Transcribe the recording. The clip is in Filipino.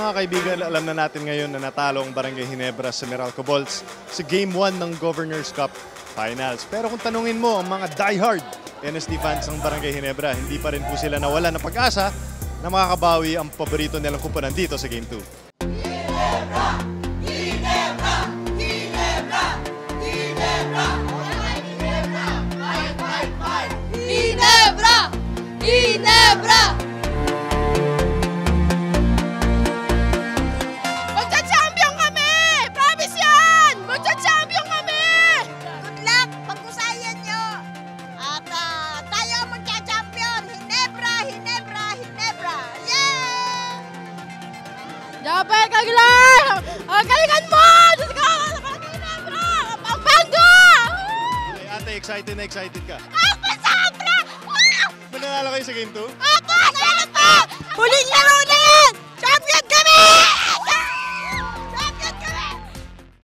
mga kaibigan, alam na natin ngayon na natalo ang Barangay Ginebra sa Meralco Bolts sa Game 1 ng Governor's Cup Finals. Pero kung tanungin mo ang mga diehard NSD fans ng Barangay Ginebra, hindi pa rin po sila nawala ng pag-asa na makakabawi ang paborito nilang kupunan dito sa Game 2. Ginebra! Ginebra! Ginebra! Ginebra! Ginebra! Fight, fight, fight! Ginebra! Ginebra! Magcha-champion kami! Promise yan! Magcha-champion kami! Good luck! Pag-usayan nyo! At tayo magcha-champion! Ginebra! Ginebra! Ginebra! Yeah! Dapat kagilan! Ang galingan mo! Diyos ko! Ginebra! Pampanga! Ate, excited na excited ka. Ako sobra! Mananalo kayo sa Game 2? Ako!